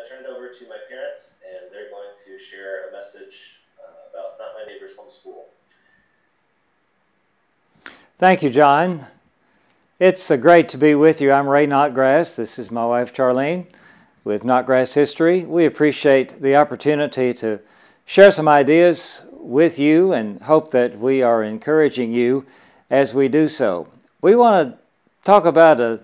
turn it over to my parents, and they're going to share a message about Not My Neighbor's Homeschool. Thank you, John. It's great to be with you. I'm Ray Notgrass. This is my wife, Charlene, with Notgrass History. We appreciate the opportunity to share some ideas with you and hope that we are encouraging you as we do so. We want to talk about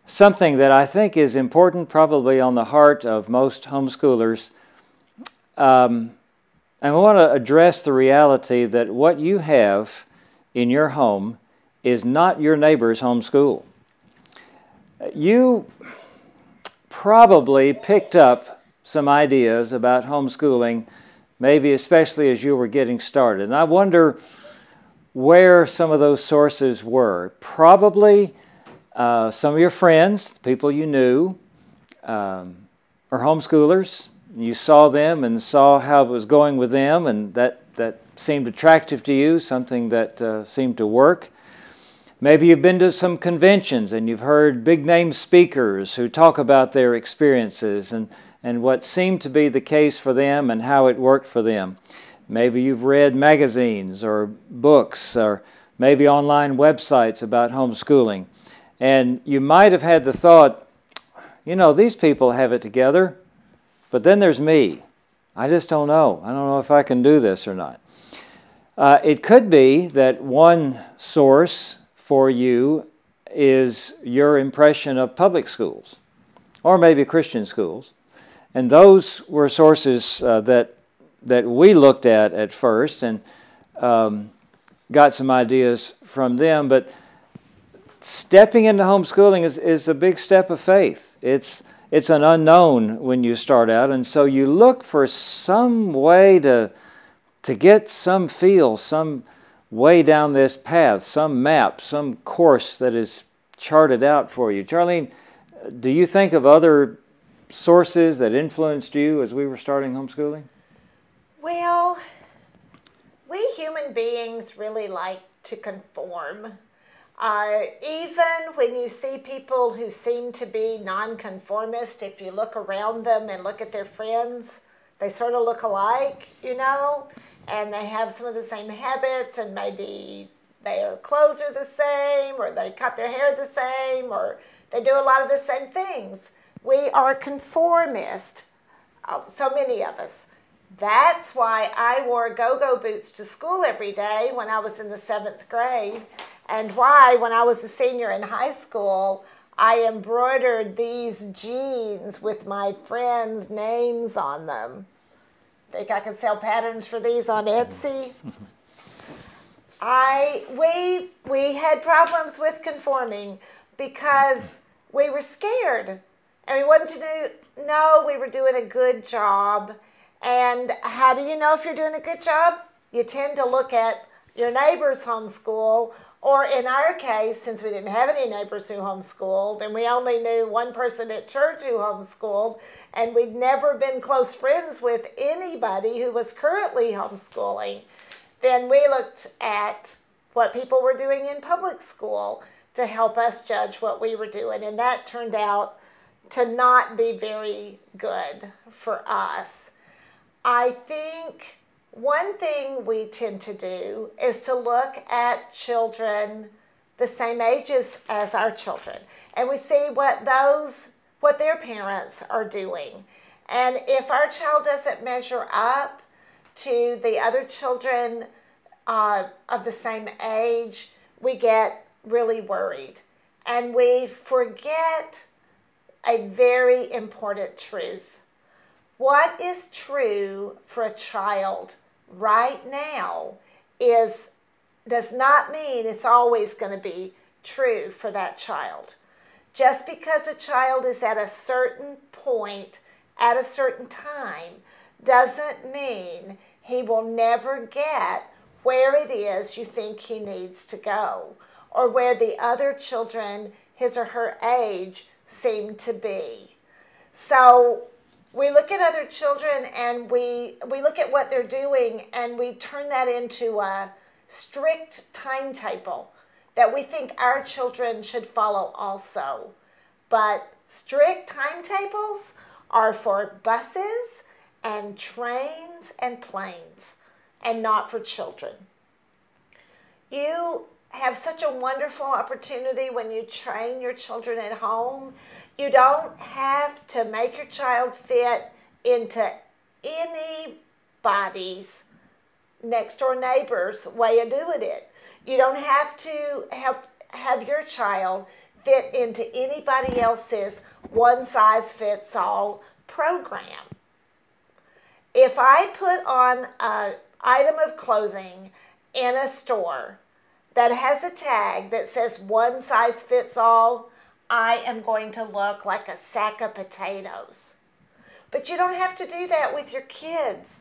something that I think is important, probably on the heart of most homeschoolers. And we want to address the reality that what you have in your home is not your neighbor's homeschool. You probably picked up some ideas about homeschooling, maybe especially as you were getting started. And I wonder where some of those sources were. Probably some of your friends, people you knew, are homeschoolers. You saw them and saw how it was going with them, and that seemed attractive to you, something that seemed to work. Maybe you've been to some conventions and you've heard big-name speakers who talk about their experiences and what seemed to be the case for them and how it worked for them. Maybe you've read magazines or books or maybe online websites about homeschooling. And you might have had the thought, you know, these people have it together, but then there's me. I just don't know. I don't know if I can do this or not. It could be that one source for you is your impression of public schools, or maybe Christian schools. And those were sources that we looked at first and got some ideas from them. But stepping into homeschooling is a big step of faith. It's an unknown when you start out, and so you look for some way to get some feel, some way down this path, some map, some course that is charted out for you. Charlene, do you think of other sources that influenced you as we were starting homeschooling? Well, we human beings really like to conform. Even when you see people who seem to be nonconformist, if you look around them and look at their friends, they sort of look alike, you know, and they have some of the same habits, and maybe their clothes are the same, or they cut their hair the same, or they do a lot of the same things. We are conformist, so many of us. That's why I wore go-go boots to school every day when I was in the 7th grade, and why, when I was a senior in high school, I embroidered these jeans with my friends' names on them. Think I could sell patterns for these on Etsy? We had problems with conforming because we were scared. And we wanted to know we were doing a good job. And how do you know if you're doing a good job? You tend to look at your neighbor's homeschool, or in our case, since we didn't have any neighbors who homeschooled, and we only knew one person at church who homeschooled, and we'd never been close friends with anybody who was currently homeschooling, then we looked at what people were doing in public school to help us judge what we were doing, and that turned out to not be very good for us. I think one thing we tend to do is to look at children the same ages as our children, and we see what their parents are doing. And if our child doesn't measure up to the other children of the same age, we get really worried. And we forget a very important truth. What is true for a child right now does not mean it's always going to be true for that child. Just because a child is at a certain point at a certain time doesn't mean he will never get where it is you think he needs to go, or where the other children his or her age seem to be. So we look at other children and we look at what they're doing, and we turn that into a strict timetable that we think our children should follow also. But strict timetables are for buses and trains and planes, and not for children. You have such a wonderful opportunity when you train your children at home. You don't have to make your child fit into anybody's next door neighbor's way of doing it. You don't have to have your child fit into anybody else's one-size-fits-all program. If I put on an item of clothing in a store that has a tag that says one size fits all, I am going to look like a sack of potatoes. But you don't have to do that with your kids.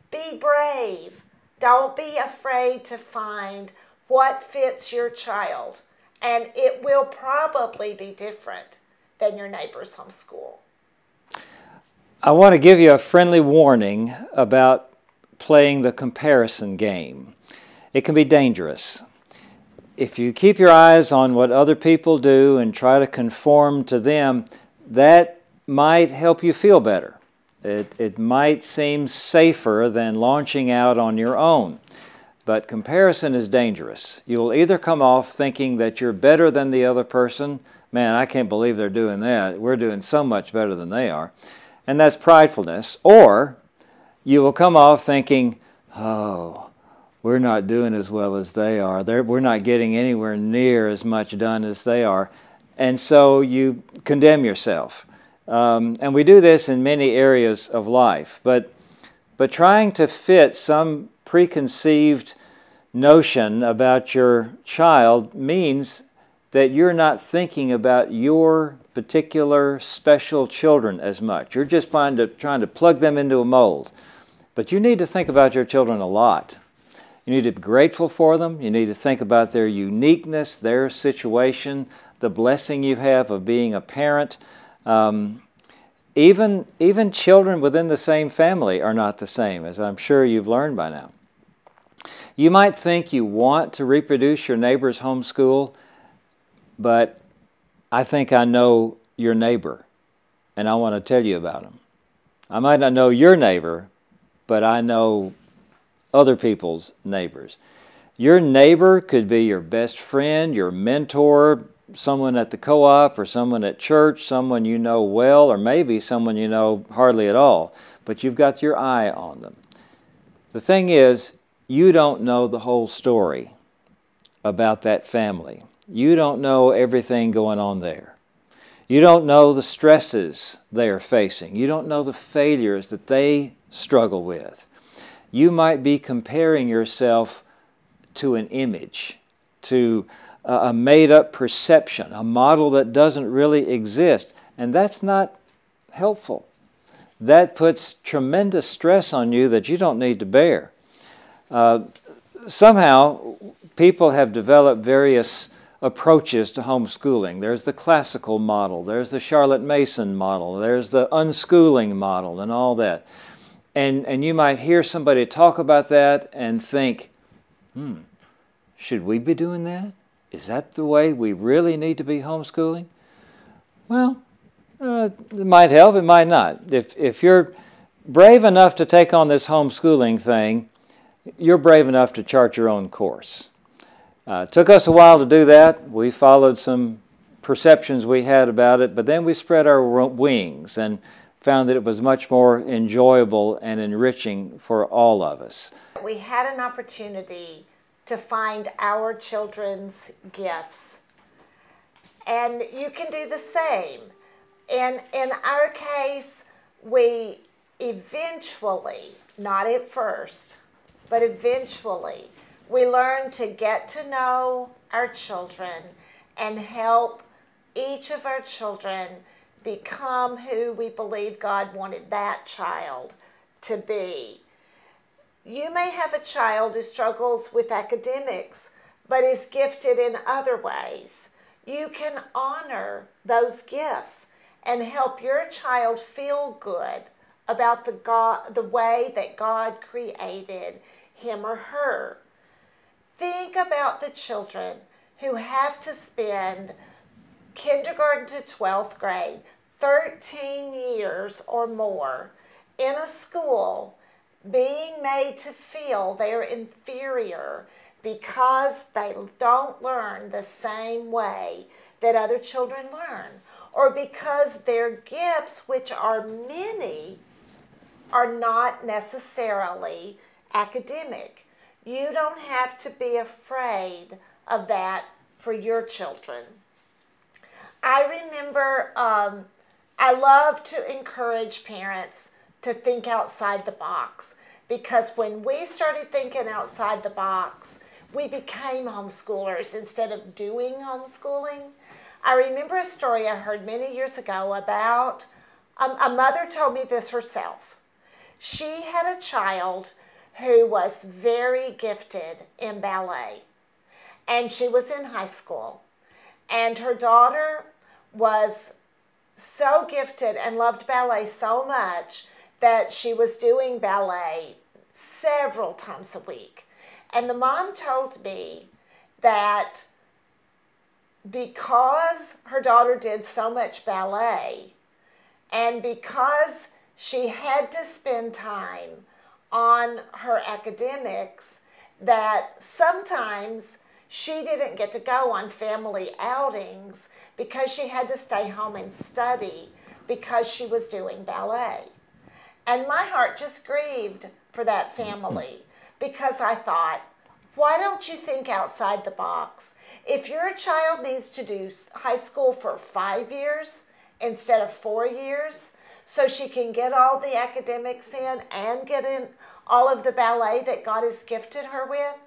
Be brave. Don't be afraid to find what fits your child. And it will probably be different than your neighbor's homeschool. I want to give you a friendly warning about playing the comparison game. It can be dangerous. If you keep your eyes on what other people do and try to conform to them, that might help you feel better. It might seem safer than launching out on your own. But comparison is dangerous. You'll either come off thinking that you're better than the other person. Man, I can't believe they're doing that. We're doing so much better than they are. And that's pridefulness. Or you will come off thinking, oh, we're not doing as well as they are. We're not getting anywhere near as much done as they are. And so you condemn yourself. And we do this in many areas of life. But trying to fit some preconceived notion about your child means that you're not thinking about your particular special children as much. You're just trying to plug them into a mold. But you need to think about your children a lot. You need to be grateful for them. You need to think about their uniqueness, their situation, the blessing you have of being a parent. Even children within the same family are not the same, as I'm sure you've learned by now. You might think you want to reproduce your neighbor's homeschool, but I think I know your neighbor, and I want to tell you about him. I might not know your neighbor, but I know other people's neighbors. Your neighbor could be your best friend, your mentor, someone at the co-op or someone at church, someone you know well, or maybe someone you know hardly at all, but you've got your eye on them. The thing is, you don't know the whole story about that family. You don't know everything going on there. You don't know the stresses they are facing. You don't know the failures that they struggle with. You might be comparing yourself to an image, to a made-up perception, a model that doesn't really exist, and that's not helpful. That puts tremendous stress on you that you don't need to bear. Somehow, people have developed various approaches to homeschooling. There's the classical model, there's the Charlotte Mason model, there's the unschooling model, and all that. And you might hear somebody talk about that and think, should we be doing that? Is that the way we really need to be homeschooling? Well, it might help, it might not. If you're brave enough to take on this homeschooling thing, you're brave enough to chart your own course. It took us a while to do that. We followed some perceptions we had about it, but then we spread our wings and found that it was much more enjoyable and enriching for all of us. We had an opportunity to find our children's gifts, and you can do the same. In our case, we eventually, not at first, but eventually, we learned to get to know our children and help each of our children become who we believe God wanted that child to be. You may have a child who struggles with academics, but is gifted in other ways. You can honor those gifts and help your child feel good about the way that God created him or her. Think about the children who have to spend kindergarten to 12th grade 13 years or more in a school being made to feel they're inferior because they don't learn the same way that other children learn, or because their gifts, which are many, are not necessarily academic. You don't have to be afraid of that for your children. I remember I love to encourage parents to think outside the box, because when we started thinking outside the box, we became homeschoolers instead of doing homeschooling. I remember a story I heard many years ago about a mother told me this herself. She had a child who was very gifted in ballet, and she was in high school, and her daughter was so gifted and loved ballet so much that she was doing ballet several times a week. And the mom told me that because her daughter did so much ballet, and because she had to spend time on her academics, that sometimes she didn't get to go on family outings because she had to stay home and study because she was doing ballet. And my heart just grieved for that family, because I thought, why don't you think outside the box? If your child needs to do high school for 5 years instead of 4 years, so she can get all the academics in and get in all of the ballet that God has gifted her with,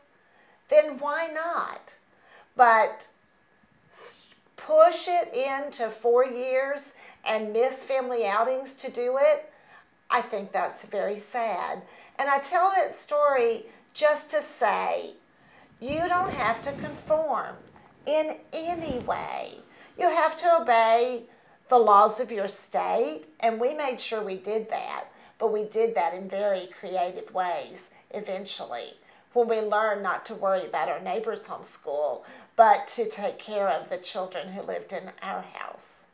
then why not? But push it into 4 years and miss family outings to do it, I think that's very sad. And I tell that story just to say, you don't have to conform in any way. You have to obey the laws of your state, and we made sure we did that, but we did that in very creative ways eventually, when we learned not to worry about our neighbor's homeschool, but to take care of the children who lived in our house.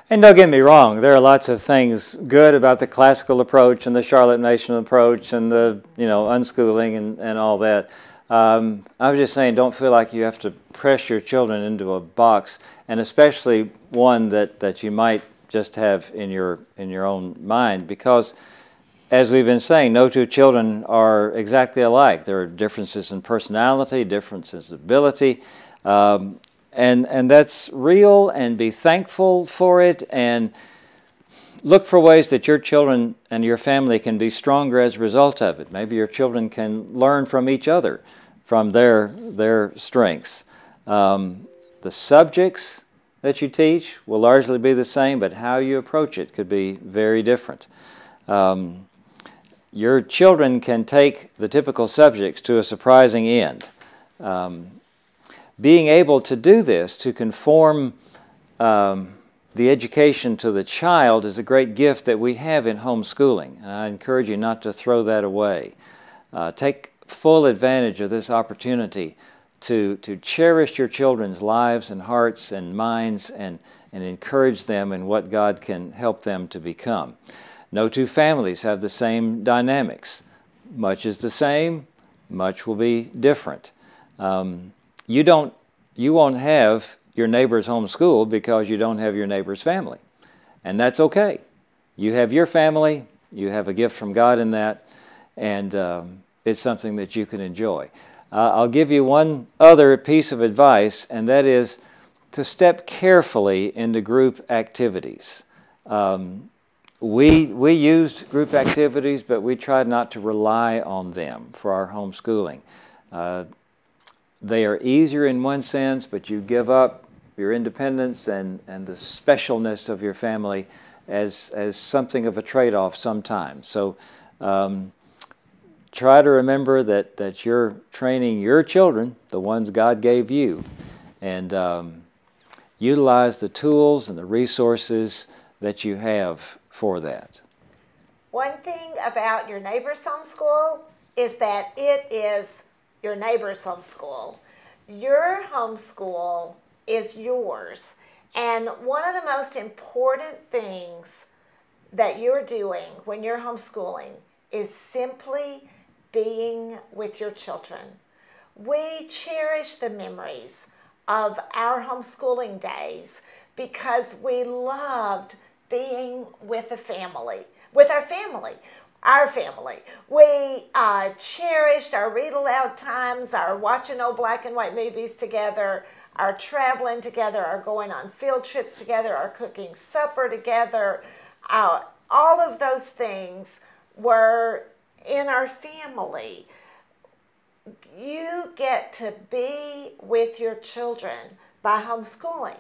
And don't get me wrong, there are lots of things good about the classical approach and the Charlotte Mason approach and the unschooling and all that. I was just saying, don't feel like you have to press your children into a box, and especially one that you might just have in your own mind, because as we've been saying, no two children are exactly alike. There are differences in personality, differences in ability, and that's real, and be thankful for it, and look for ways that your children and your family can be stronger as a result of it. Maybe your children can learn from each other, from their strengths. The subjects that you teach will largely be the same, but how you approach it could be very different. Your children can take the typical subjects to a surprising end. Being able to do this, to conform the education to the child, is a great gift that we have in homeschooling. And I encourage you not to throw that away. Take full advantage of this opportunity to cherish your children's lives and hearts and minds, and encourage them in what God can help them to become. No two families have the same dynamics. Much is the same, much will be different. You won't have your neighbor's homeschool because you don't have your neighbor's family. And that's okay. You have your family, you have a gift from God in that, and it's something that you can enjoy. I'll give you one other piece of advice, and that is to step carefully into group activities. We used group activities, but we tried not to rely on them for our homeschooling. They are easier in one sense, but you give up your independence and the specialness of your family as something of a trade-off sometimes. So try to remember that you're training your children, the ones God gave you, and utilize the tools and the resources that you have for that. One thing about your neighbor's homeschool is that it is your neighbor's homeschool. Your homeschool is yours, And one of the most important things that you're doing when you're homeschooling is simply being with your children. We cherish the memories of our homeschooling days because we loved being with a family, with our family. Our family. We cherished our read aloud times, our watching old black and white movies together, our traveling together, our going on field trips together, our cooking supper together. All of those things were in our family. You get to be with your children by homeschooling.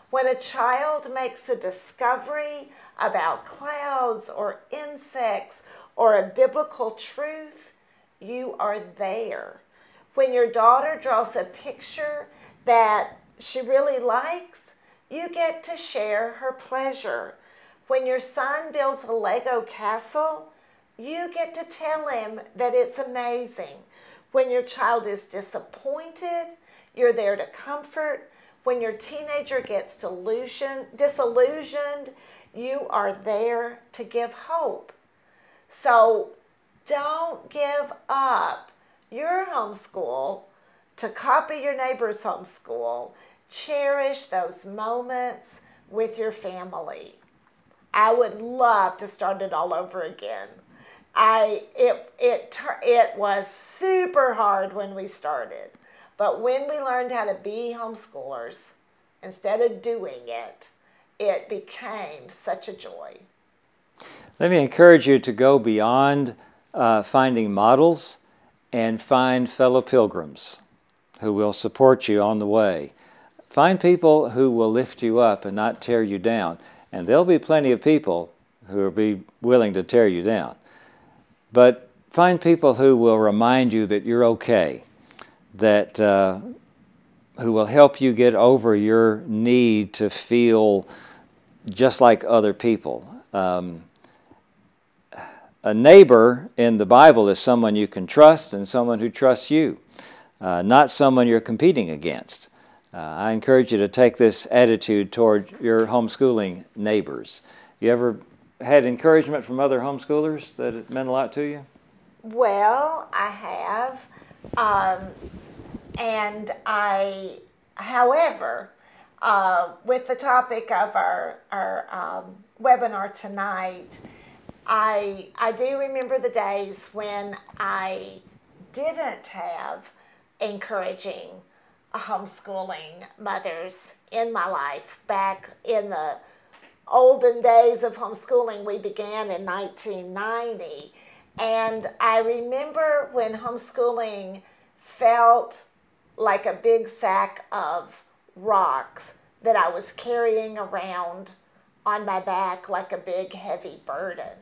When a child makes a discovery about clouds or insects or a biblical truth, you are there. When your daughter draws a picture that she really likes, you get to share her pleasure. When your son builds a Lego castle, you get to tell him that it's amazing. When your child is disappointed, you're there to comfort. When your teenager gets disillusioned, you are there to give hope. So don't give up your homeschool to copy your neighbor's homeschool. Cherish those moments with your family. I would love to start it all over again. It was super hard when we started, but when we learned how to be homeschoolers instead of doing it, it became such a joy. Let me encourage you to go beyond finding models and find fellow pilgrims who will support you on the way. Find people who will lift you up and not tear you down. And there'll be plenty of people who will be willing to tear you down. But find people who will remind you that you're okay, that who will help you get over your need to feel just like other people. A neighbor in the Bible is someone you can trust and someone who trusts you, not someone you're competing against. I encourage you to take this attitude toward your homeschooling neighbors. You ever had encouragement from other homeschoolers that it meant a lot to you? Well, I have. However, with the topic of our webinar tonight, I do remember the days when I didn't have encouraging homeschooling mothers in my life. Back in the olden days of homeschooling, we began in 1990. And I remember when homeschooling felt like a big sack of rocks that I was carrying around on my back like a big heavy burden.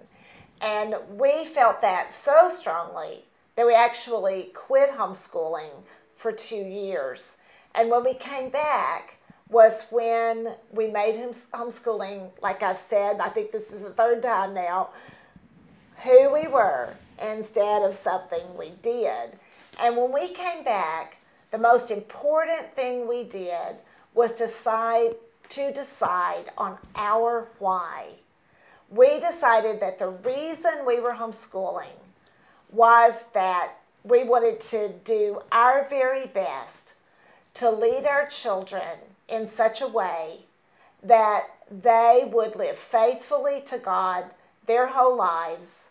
And we felt that so strongly that we actually quit homeschooling for 2 years. And when we came back was when we made homeschooling, like I've said, I think this is the third time now, who we were instead of something we did. And when we came back, the most important thing we did was decide on our why. We decided that the reason we were homeschooling was that we wanted to do our very best to lead our children in such a way that they would live faithfully to God their whole lives,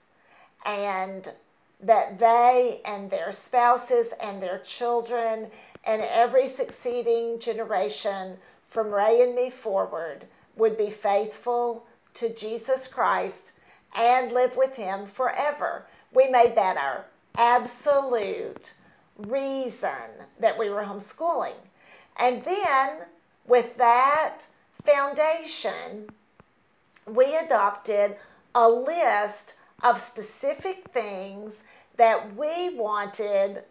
and that they and their spouses and their children and every succeeding generation from Ray and me forward would be faithful to Jesus Christ and live with Him forever. We made that our absolute reason that we were homeschooling. And then with that foundation, we adopted a list of specific things that we wanted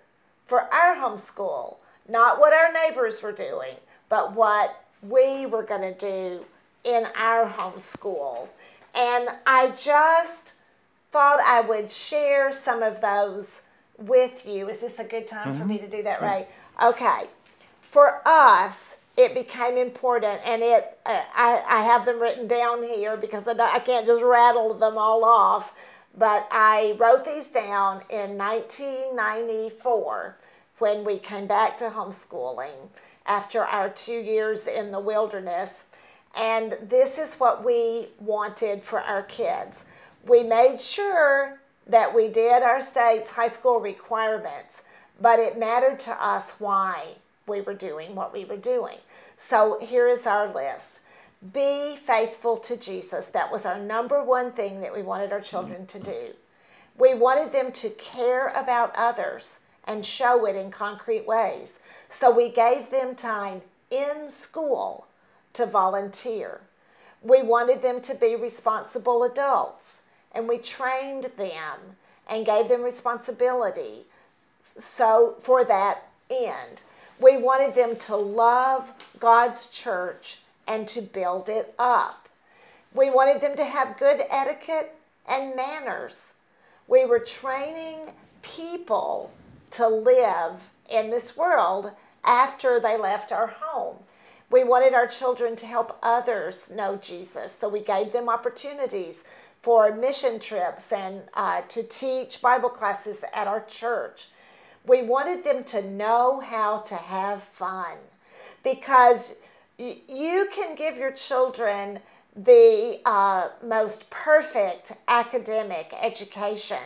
for our homeschool. Not what our neighbors were doing, but what we were going to do in our homeschool. And I just thought I would share some of those with you. Is this a good time for me to do that, Ray? Okay. For us, it became important, and I have them written down here because I can't just rattle them all off, but I wrote these down in 1994 when we came back to homeschooling after our 2 years in the wilderness, and this is what we wanted for our kids. We made sure that we did our state's high school requirements, but it mattered to us why we were doing what we were doing. So here is our list. Be faithful to Jesus. That was our number one thing that we wanted our children to do. We wanted them to care about others and show it in concrete ways. So we gave them time in school to volunteer. We wanted them to be responsible adults, and we trained them and gave them responsibility. So for that end, we wanted them to love God's church and to build it up. We wanted them to have good etiquette and manners. We were training people to live in this world after they left our home. We wanted our children to help others know Jesus, so we gave them opportunities for mission trips and to teach Bible classes at our church. We wanted them to know how to have fun, because you can give your children the most perfect academic education,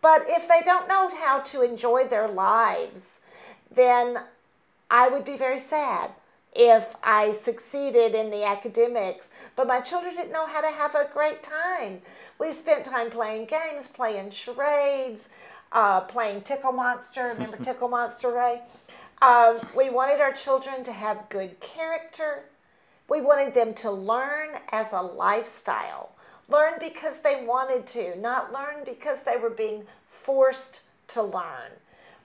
but if they don't know how to enjoy their lives, then I would be very sad if I succeeded in the academics, but my children didn't know how to have a great time. We spent time playing games, playing charades, playing Tickle Monster. Remember Tickle Monster, Ray? We wanted our children to have good character. We wanted them to learn as a lifestyle. Learn because they wanted to, not learn because they were being forced to learn.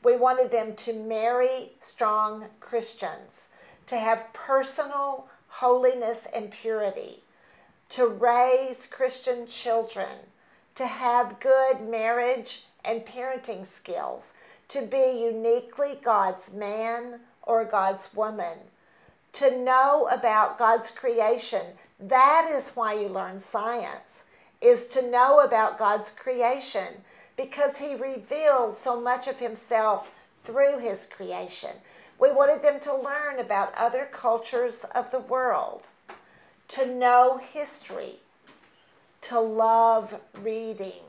We wanted them to marry strong Christians, to have personal holiness and purity, to raise Christian children, to have good marriage and parenting skills, to be uniquely God's man or God's woman, to know about God's creation. That is why you learn science, is to know about God's creation, because he reveals so much of himself through his creation. We wanted them to learn about other cultures of the world, to know history, to love reading.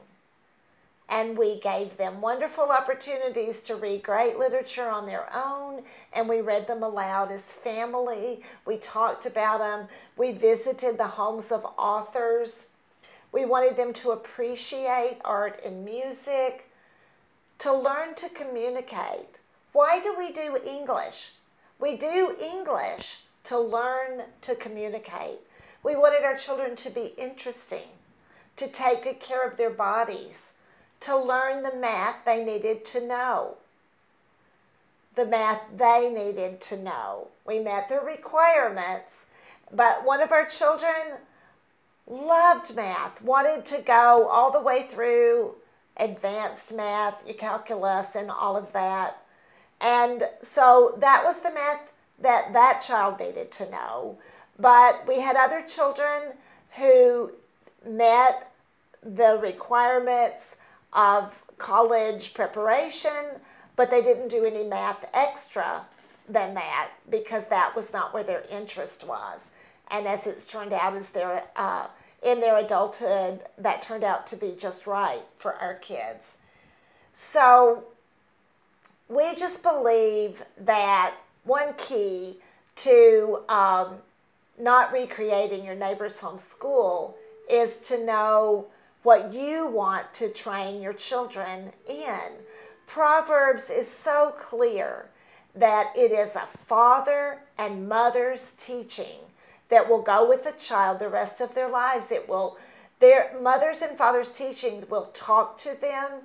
And we gave them wonderful opportunities to read great literature on their own, and we read them aloud as family. We talked about them. We visited the homes of authors. We wanted them to appreciate art and music, to learn to communicate. Why do we do English? We do English to learn to communicate. We wanted our children to be interesting, to take good care of their bodies, to learn the math they needed to know. The math they needed to know. We met their requirements, but one of our children loved math, wanted to go all the way through advanced math, your calculus, and all of that. And so that was the math that that child needed to know. But we had other children who met the requirements of college preparation, but they didn't do any math extra than that because that was not where their interest was. And as it's turned out, in their adulthood, that turned out to be just right for our kids. So we just believe that one key to not recreating your neighbor's homeschool is to know what you want to train your children in. Proverbs is so clear that it is a father and mother's teaching that will go with the child the rest of their lives. Their mothers and fathers' teachings will talk to them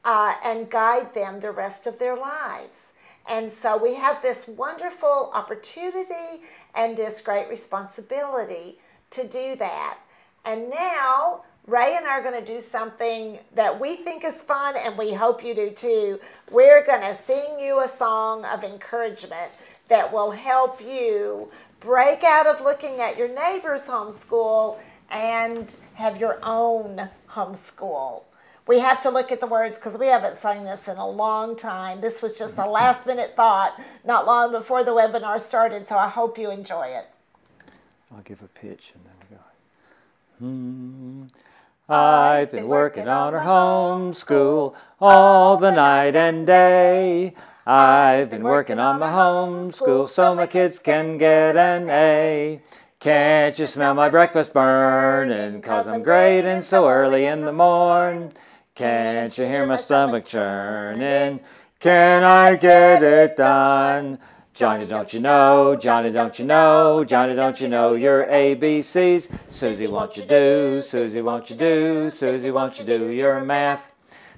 and guide them the rest of their lives. And so we have this wonderful opportunity and this great responsibility to do that. And now Ray and I are going to do something that we think is fun, and we hope you do too. We're going to sing you a song of encouragement that will help you break out of looking at your neighbor's homeschool and have your own homeschool. We have to look at the words because we haven't sung this in a long time. This was just a last minute thought not long before the webinar started, so I hope you enjoy it. I'll give a pitch and then we go. I've been working on our homeschool all the night and day. I've been working on my homeschool so my kids can get an A. Can't you smell my breakfast burning, 'cause I'm grading so early in the morn? Can't you hear my stomach churning? Can I get it done? Johnny, don't you know? Johnny, don't you know? Johnny, don't you know your ABCs? Susie, won't you do? Susie, won't you do? Susie, won't you do your math?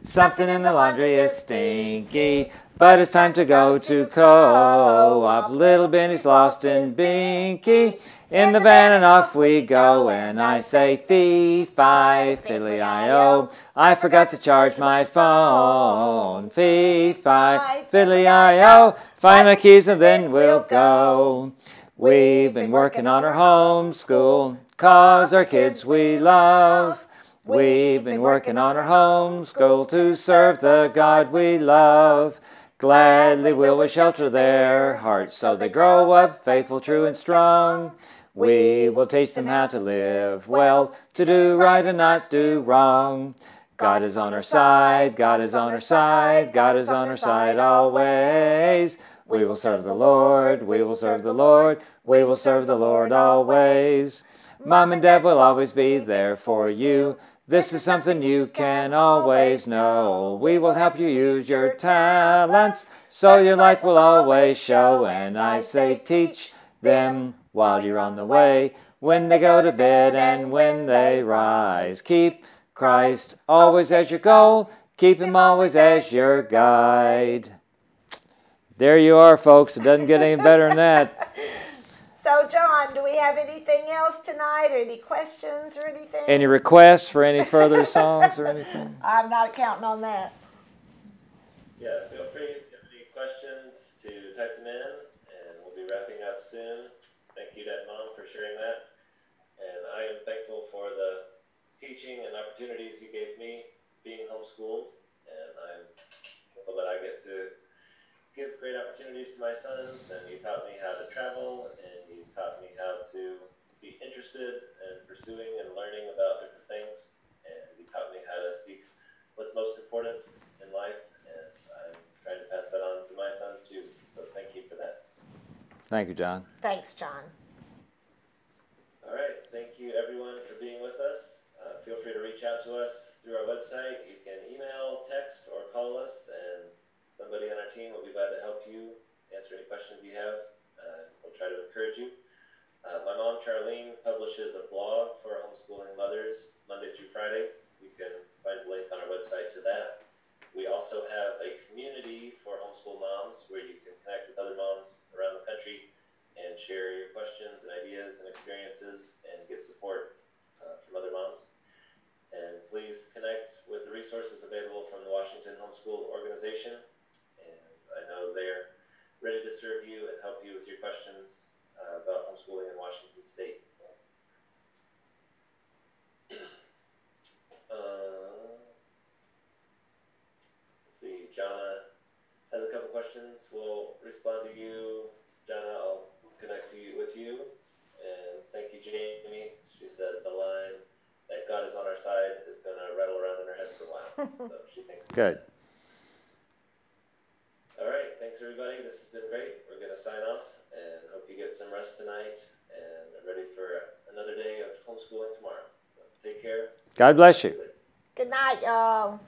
Something in the laundry is stinky, but it's time to go to co-op. Little Benny's lost in Binky. In the van and off we go, and I say fee, fi, fiddly-I-O. I forgot to charge my phone. Fee, fi, fiddly-I-O. Find my keys and then we'll go. We've been working on our homeschool, 'cause our kids we love. We've been working on our homeschool to serve the God we love. Gladly will we shelter their hearts so they grow up faithful, true, and strong. We will teach them how to live well, to do right and not do wrong. God is on our side, God is on our side, God is on our side always. We will serve the Lord, we will serve the Lord, we will serve the Lord always. Mom and Dad will always be there for you. This is something you can always know. We will help you use your talents so your light will always show. And I say teach them while you're on the way, when they go to bed and when they rise. Keep Christ always as your goal. Keep Him always as your guide. There you are, folks. It doesn't get any better than that. So, John, do we have anything else tonight, or any questions or anything? Any requests for any further songs or anything? I'm not counting on that. Yeah, feel free if you have any questions to type them in, and we'll be wrapping up soon. Thank you, Dad and Mom, for sharing that. And I am thankful for the teaching and opportunities you gave me being homeschooled, and I'm thankful that I get to give great opportunities to my sons, and you taught me how to travel, and you taught me how to be interested in pursuing and learning about different things, and you taught me how to seek what's most important in life, and I'm trying to pass that on to my sons too, so thank you for that. Thank you, John. Thanks, John. All right, thank you everyone for being with us. Feel free to reach out to us through our website. You can email, text, or call us, and somebody on our team will be glad to help you answer any questions you have. We'll try to encourage you. My mom, Charlene, publishes a blog for homeschooling mothers Monday through Friday. You can find a link on our website to that. We also have a community for homeschool moms where you can connect with other moms around the country and share your questions and ideas and experiences and get support from other moms. And please connect with the resources available from the Washington Homeschool Organization. And I know they're ready to serve you and help you with your questions about homeschooling in Washington State. Let's see, Jana has a couple questions. We'll respond to you. Jana, I'll connect with you. And thank you, Jamie. She said the line that God is on our side is going to rattle around in her head for a while. So she thinks. Good. All right, thanks everybody. This has been great. We're going to sign off and hope you get some rest tonight and are ready for another day of homeschooling tomorrow. So take care. God bless you. Good night, y'all.